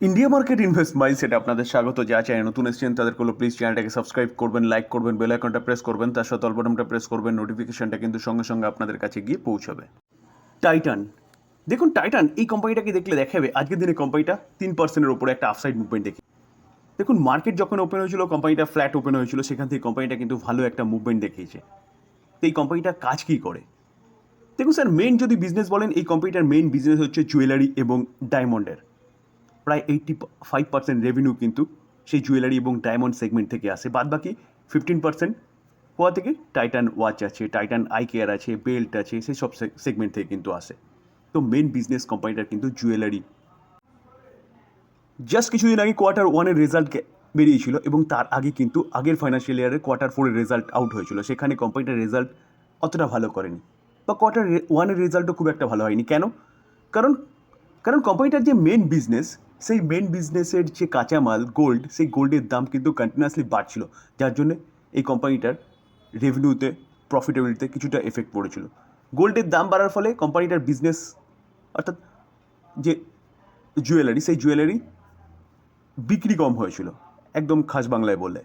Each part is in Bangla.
ইন্ডিয়া মার্কেট ইনভেস্ট মাইন্ডসেটে আপনাদের স্বাগত। যা চ্যানেল নতুন এসেছেন তাদের কোনো প্লিজ চ্যানেলটাকে সাবস্ক্রাইব করবেন, লাইক করবেন, বেল আইকনটা প্রেস করবেন, তার সাথে অল বাটনটা প্রেস করবেন। নোটিফিকেশনটা কিন্তু সঙ্গে সঙ্গে আপনাদের কাছে গিয়ে পৌঁছাবে। টাইটান, দেখুন টাইটান এই কোম্পানিটাকে দেখলে দেখাবে আজকের দিনে কোম্পানিটা 3%-এর ওপরে একটা আপসাইড মুভমেন্ট দেখি। দেখুন মার্কেট যখন ওপেন হয়েছিল কোম্পানিটা ফ্ল্যাট ওপেন হয়েছিল, সেখান থেকে কোম্পানিটা কিন্তু ভালো একটা মুভমেন্ট দেখিয়েছে। তো এই কোম্পানিটা কাজ কী করে দেখুন স্যার, মেইন যদি বিজনেস বলেন এই কোম্পানিটার মেইন বিজনেস হচ্ছে জুয়েলারি এবং ডায়মন্ডের। প্রায় 85% রেভিনিউ কিন্তু সেই জুয়েলারি এবং ডায়মন্ড সেগমেন্ট থেকে আসে। বাদ বাকি 15% কোয়া থেকে টাইটান ওয়াচ আছে, টাইটান আই কেয়ার আছে, বেল্ট আছে, সেই সব সেগমেন্ট থেকে কিন্তু আসে। তো মেন বিজনেস কোম্পানিটার কিন্তু জুয়েলারি। জাস্ট কিছুদিন আগে Q1 রেজাল্ট বেরিয়েছিল এবং তার আগে কিন্তু আগের ফাইন্যান্সিয়াল ইয়ারের Q4 রেজাল্ট আউট হয়েছিল। সেখানে কোম্পানিটার রেজাল্ট অতটা ভালো করেনি, বা Q1 রেজাল্টও খুব একটা ভালো হয়নি। কেন? কারণ কারণ কোম্পানিটার যে মেন বিজনেস, সেই মেন বিজনেসের যে কাঁচামাল গোল্ড, সেই গোল্ডের দাম কিন্তু কন্টিনিউয়াসলি বাড়ছিল, যার জন্য এই কোম্পানিটার রেভিনিউতে, প্রফিটেবিলিটিতে কিছুটা এফেক্ট পড়েছিল। গোল্ডের দাম বাড়ার ফলে কোম্পানিটার বিজনেস, অর্থাৎ যে জুয়েলারি, সেই জুয়েলারি বিক্রি কম হয়েছিল, একদম খাস বাংলায় বললে।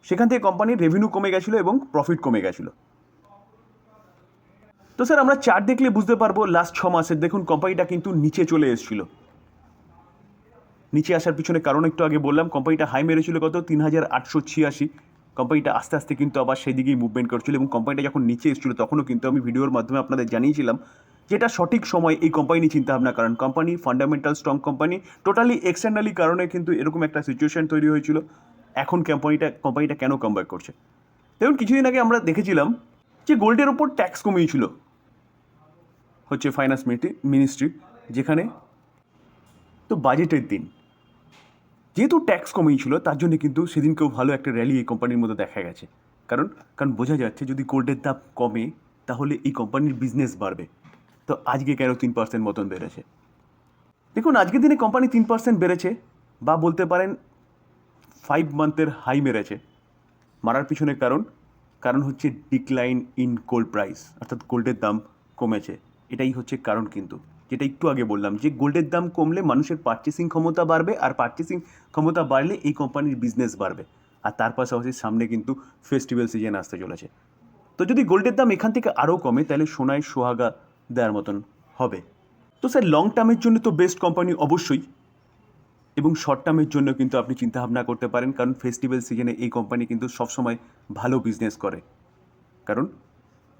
সেখান থেকে কোম্পানির রেভিনিউ কমে গেছিলো এবং প্রফিট কমে গেছিলো। তো স্যার আমরা চার্ট দেখলে বুঝতে পারবো লাস্ট 6 মাসের। দেখুন কোম্পানিটা কিন্তু নিচে চলে এসেছিল। নিচে আসার পিছনে কারণ একটু আগে বললাম, কোম্পানিটা হাই মেরেছিল কত 3886। কোম্পানিটা আস্তে আস্তে কিন্তু আবার সেই দিকেই মুভমেন্ট করছিল এবং কোম্পানিটা যখন নিচে এসেছিল তখনও কিন্তু আমি ভিডিওর মাধ্যমে আপনাদের জানিয়েছিলাম যেটা সঠিক সময় এই কোম্পানি চিন্তাভাবনা, কারণ company fundamental strong company, totally externally কারণে কিন্তু এরকম একটা সিচুয়েশন তৈরি হয়েছিল। এখন কোম্পানিটা কেন কামব্যাক করছে? দেখুন কিছুদিন আগে আমরা দেখেছিলাম যে গোল্ডের ওপর ট্যাক্স কমিয়েছিল হচ্ছে ফাইন্যান্স মিনিস্ট্রি, যেখানে তো বাজেটের দিন যেহেতু ট্যাক্স কমিয়েছিল, তার জন্য কিন্তু সেদিনকেও ভালো একটা র্যালি এই কোম্পানির মধ্যে দেখা গেছে। কারণ কারণ বোঝা যাচ্ছে যদি গোল্ডের দাম কমে তাহলে এই কোম্পানির বিজনেস বাড়বে। তো আজকে কেন 3% মতন বেড়েছে? দেখুন আজকের দিনে কোম্পানি 3% বেড়েছে, বা বলতে পারেন 5 মান্থের হাই মেরেছে। মারার পিছনে কারণ হচ্ছে ডিক্লাইন ইন গোল্ড প্রাইস, অর্থাৎ গোল্ডের দাম কমেছে। এটাই হচ্ছে কারণ কিন্তু, যেটা একটু আগে বললাম যে গোল্ডের দাম কমলে মানুষের পারচেসিং ক্ষমতা বাড়বে, আর পারচেসিং ক্ষমতা বাড়লে এই কোম্পানির বিজনেস বাড়বে। আর তার পাশাপাশি সামনে কিন্তু ফেস্টিভ্যাল সিজন আসতে চলেছে। তো যদি গোল্ডের দাম এখান থেকে আরও কমে তাহলে সোনায় সোহাগা দেওয়ার মতন হবে। তো স্যার লং টার্মের জন্য তো বেস্ট কোম্পানি অবশ্যই, এবং শর্ট টার্মের জন্য কিন্তু আপনি চিন্তাভাবনা করতে পারেন, কারণ ফেস্টিভ্যাল সিজনে এই কোম্পানি কিন্তু সবসময় ভালো বিজনেস করে। কারণ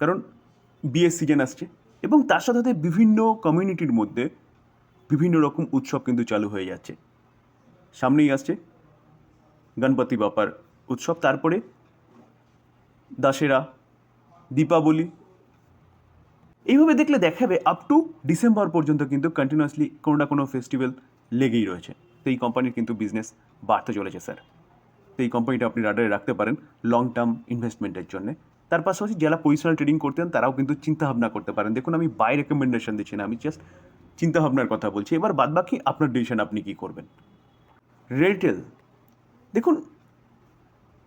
কারণ বিয়ের সিজন আসছে এবং তার সাথে সাথে বিভিন্ন কমিউনিটির মধ্যে বিভিন্ন রকম উৎসব কিন্তু চালু হয়ে যাচ্ছে। সামনেই আসছে গণপতি বাপ্পার উৎসব, তারপরে দশেরা, দীপাবলি। এইভাবে দেখলে দেখাবে আপ টু ডিসেম্বর পর্যন্ত কিন্তু কন্টিনিউয়াসলি কোনো না কোনো ফেস্টিভ্যাল লেগেই রয়েছে। তো এই কোম্পানির কিন্তু বিজনেস বাড়তে চলেছে স্যার। তো এই কোম্পানিটা আপনি রাডারে রাখতে পারেন লং টার্ম ইনভেস্টমেন্টের জন্য। তার পাশাপাশি যারা পজিশনাল ট্রেডিং করতেন তারাও কিন্তু চিন্তাভাবনা করতে পারেন। দেখুন আমি বাই রেকমেন্ডেশন দিচ্ছি না, আমি জাস্ট চিন্তাভাবনার কথা বলছি। এবার বাদবাকি আপনার ডিসিশন, আপনি কী করবেন। রেলটেল, দেখুন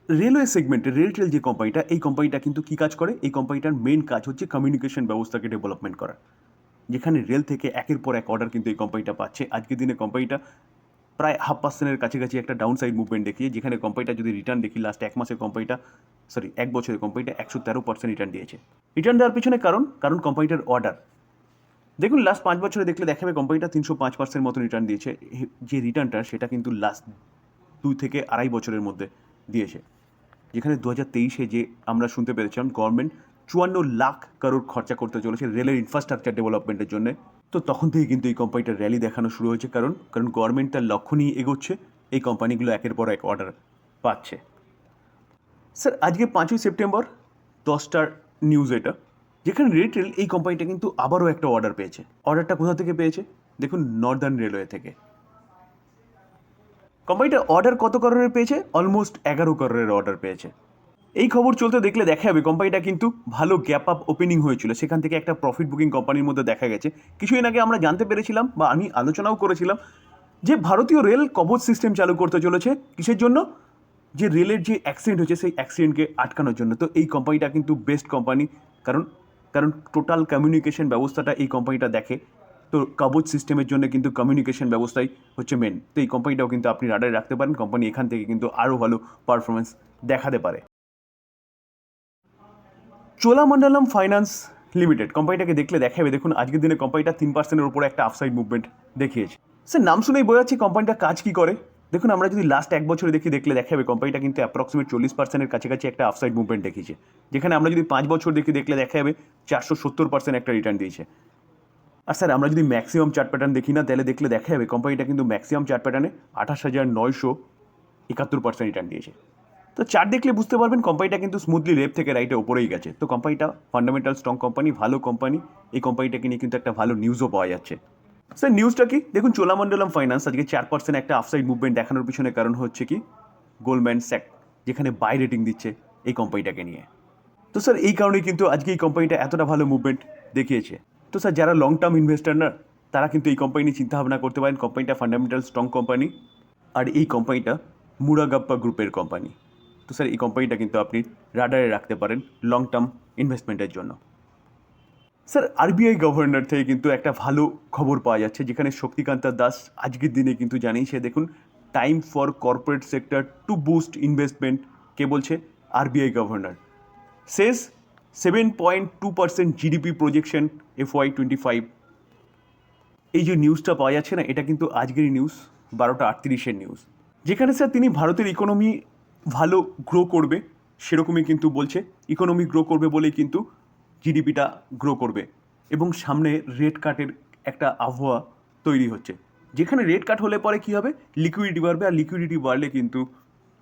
রেলওয়ে সেগমেন্টে রেলটেল যে কোম্পানিটা, এই কোম্পানিটা কিন্তু কী কাজ করে? এই কোম্পানিটার মেন কাজ হচ্ছে কমিউনিকেশন ব্যবস্থাকে ডেভেলপমেন্ট করা, যেখানে রেল থেকে একের পর এক অর্ডার কিন্তু এই কোম্পানিটা পাচ্ছে। আজকের দিনে কোম্পানিটা প্রায় 0.5%-এর কাছাকাছি একটা ডাউন সাইড মুভমেন্ট দেখিয়ে, যেখানে কোম্পানিটা যদি রিটার্ন দেখি লাস্ট এক বছরে কোম্পানিটা 113% রিটার্ন দিয়েছে। রিটার্ন দেওয়ার পিছনে কারণ কোম্পানিটার অর্ডার। দেখুন লাস্ট 5 বছরে দেখলে দেখাবে কোম্পানিটা 305% মতো রিটার্ন দিয়েছে। যে রিটার্নটা সেটা কিন্তু লাস্ট 2 থেকে আড়াই বছরের মধ্যে দিয়েছে, যেখানে 2023-এ যে আমরা শুনতে পেরেছিলাম গভর্নমেন্ট 54 লাখ করোড় খরচা করতে চলেছে রেলের ইনফ্রাস্ট্রাকচার ডেভেলপমেন্টের জন্য। তো তখন থেকে কিন্তু এই কোম্পানিটার র্যালি দেখানো শুরু হয়েছে, কারণ গভর্নমেন্ট তার লক্ষ্য নিয়ে এগোচ্ছে, এই কোম্পানিগুলো একের পর এক অর্ডার পাচ্ছে। স্যার আজকে 5ই সেপ্টেম্বর 10টার নিউজ এটা, যেখানে রেলটেল এই কোম্পানিটা কিন্তু আবারও একটা অর্ডার পেয়েছে। অর্ডারটা কোথা থেকে পেয়েছে? দেখুন নর্দার্ন রেলওয়ে থেকে। কোম্পানিটা অর্ডার কত করোড়ের পেয়েছে? অলমোস্ট 11 করোড়ের অর্ডার পেয়েছে। এই খবর চলতে দেখলে দেখা যাবে কোম্পানিটা কিন্তু ভালো গ্যাপ আপ ওপেনিং হয়েছিল, সেখান থেকে একটা প্রফিট বুকিং কোম্পানির মধ্যে দেখা গেছে। কিছুদিন আগে আমরা জানতে পেরেছিলাম বা আমি আলোচনাও করেছিলাম যে ভারতীয় রেল কবচ সিস্টেম চালু করতে চলেছে। কিসের জন্য? যে রেলের যে অ্যাক্সিডেন্ট হচ্ছে সেই অ্যাক্সিডেন্টকে আটকানোর জন্য। তো এই কোম্পানিটা কিন্তু বেস্ট কোম্পানি, কারণ কারণ টোটাল কমিউনিকেশন ব্যবস্থাটা এই কোম্পানিটা দেখে। তো কবচ সিস্টেমের জন্য কিন্তু কমিউনিকেশন ব্যবস্থাই হচ্ছে মেন। তো এই কোম্পানিটাও কিন্তু আপনি রাডারে রাখতে পারেন, কোম্পানি এখান থেকে কিন্তু আরও ভালো পারফরমেন্স দেখাতে পারে। চোলামণ্ডলম ফাইন্যান্স লিমিটেড কোম্পানিটাকে দেখলে দেখাবে, দেখুন আজকের দিনে কোম্পানিটা 3%-এর উপরে একটা আপসাইড মুভমেন্ট দেখিয়েছে। স্যার নাম শুনেই বোঝা যাচ্ছে কোম্পানিটা কাজ কী করে। দেখুন আমরা যদি লাস্ট এক বছরে দেখলে দেখাবে কোম্পানিটা কিন্তু অ্যাপ্রক্সিমেট 40%-এর কাছাকাছি একটা আপসাইড মুভমেন্ট দেখিয়েছে, যেখানে আমরা যদি 5 বছর দেখলে দেখাবে 470% একটা রিটার্ন দিয়েছে। আর স্যার আমরা যদি ম্যাক্সিমাম চার্ট প্যাটার্ন দেখি না, তাহলে দেখলে দেখা যাবে কোম্পানিটা কিন্তু ম্যাক্সিমাম চার্ট প্যাটার্নে 28,971% রিটার্ন দিয়েছে। তো চার্ট দেখলে বুঝতে পারবেন কোম্পানিটা কিন্তু স্মুথলি লেফট থেকে রাইটে ওপরেই গেছে। তো কোম্পানিটা ফান্ডামেন্টাল স্ট্রং কোম্পানি, ভালো কোম্পানি। এই কোম্পানিটাকে নিয়ে কিন্তু একটা ভালো নিউজও পাওয়া যাচ্ছে। স্যার নিউজটা কি দেখুন, চোলামণ্ডলম ফাইন্যান্স আজকে 4% একটা আপসাইড মুভমেন্ট দেখানোর পিছনে কারণ হচ্ছে কি গোল্ডম্যান স্যাক, যেখানে বাই রেটিং দিচ্ছে এই কোম্পানিটাকে নিয়ে। তো স্যার এই কারণেই কিন্তু আজকে এই কোম্পানিটা এতটা ভালো মুভমেন্ট দেখিয়েছে। তো স্যার যারা লং টার্ম ইনভেস্টার না, তারা কিন্তু এই কোম্পানি নিয়ে চিন্তাভাবনা করতে পারেন। কোম্পানিটা ফান্ডামেন্টাল স্ট্রং কোম্পানি, আর এই কোম্পানিটা মুরাগাপ্পা গ্রুপের কোম্পানি। তো স্যার এই কোম্পানিটা কিন্তু আপনি রাডারে রাখতে পারেন লং টার্ম ইনভেস্টমেন্টের জন্য। স্যার আরবিআই গভর্নর থেকে কিন্তু একটা ভালো খবর পাওয়া যাচ্ছে, যেখানে শক্তিকান্তা দাস আজকের দিনে কিন্তু জানিয়েছে, দেখুন time for corporate sector to boost investment. কে বলছে? RBI governor. শেষ 7.2% জিডিপি প্রজেকশন FY25। এই যে নিউজটা পাওয়া যাচ্ছে না, এটা কিন্তু আজকেরই নিউজ, 12:38-এর নিউজ, যেখানে স্যার তিনি ভারতের ইকোনমি ভালো গ্রো করবে সেরকমই কিন্তু বলছে। ইকোনমি গ্রো করবে বলেই কিন্তু জিডিপিটা গ্রো করবে, এবং সামনে রেট কাটের একটা আবহাওয়া তৈরি হচ্ছে, যেখানে রেট কাট হলে পরে কী হবে, লিকুইডিটি বাড়বে, আর লিকুইডিটি বাড়লে কিন্তু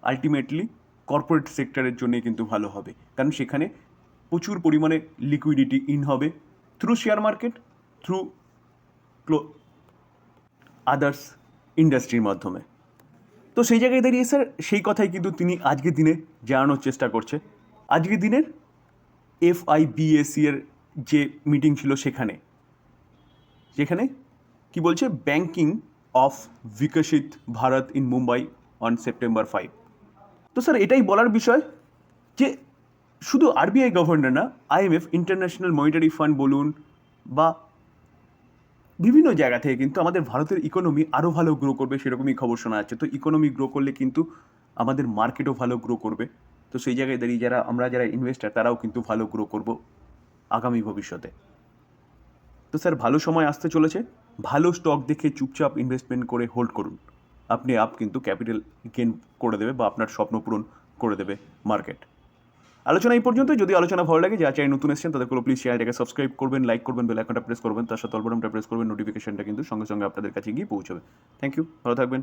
আলটিমেটলি কর্পোরেট সেক্টরের জন্যই কিন্তু ভালো হবে, কারণ সেখানে প্রচুর পরিমাণে লিকুইডিটি ইন হবে through share market, through others ইন্ডাস্ট্রির মাধ্যমে। তো সেই জায়গায় দাঁড়িয়ে স্যার সেই কথাই কিন্তু তিনি আজকের দিনে জানানোর চেষ্টা করছে। আজকের দিনের FIBAC এর যে মিটিং ছিল যেখানে কি বলছে, ব্যাংকিং অফ বিকশিত Bharat in Mumbai on September 5। তো স্যার এটাই বলার বিষয় যে শুধু আরবিআই গভর্নর না, IMF, ইন্টারন্যাশনাল মনিটারি ফান্ড বলুন বা বিভিন্ন জায়গা থেকে কিন্তু আমাদের ভারতের ইকোনমি আরও ভালো গ্রো করবে সেরকমই খবর শোনা যাচ্ছে। তো ইকোনমি গ্রো করলে কিন্তু আমাদের মার্কেটও ভালো গ্রো করবে। তো সেই জায়গায় দাঁড়িয়ে যারা ইনভেস্টার, তারাও কিন্তু ভালো গ্রো করব আগামী ভবিষ্যতে। তো স্যার ভালো সময় আসতে চলেছে, ভালো স্টক দেখে চুপচাপ ইনভেস্টমেন্ট করে হোল্ড করুন, আপনি কিন্তু ক্যাপিটাল গেন করে দেবে বা আপনার স্বপ্ন পূরণ করে দেবে মার্কেট। আলোচনা এই পর্যন্ত। যদি আলোচনা ভালো লাগে, যা চাই নতুন এসেছেন তাদেরগুলো প্লিজ চ্যানেলটাকে সাবস্ক্রাইব করবেন, লাইক করবেন, বেল আইকনটা প্রেস করবেন, তার সাথে অল বাটনটা প্রেস করবেন, নোটিফিকেশনটা কিন্তু সঙ্গে সঙ্গে আপনাদের কাছে গিয়ে পৌঁছবে। থ্যাংক ইউ, ভালো থাকবেন।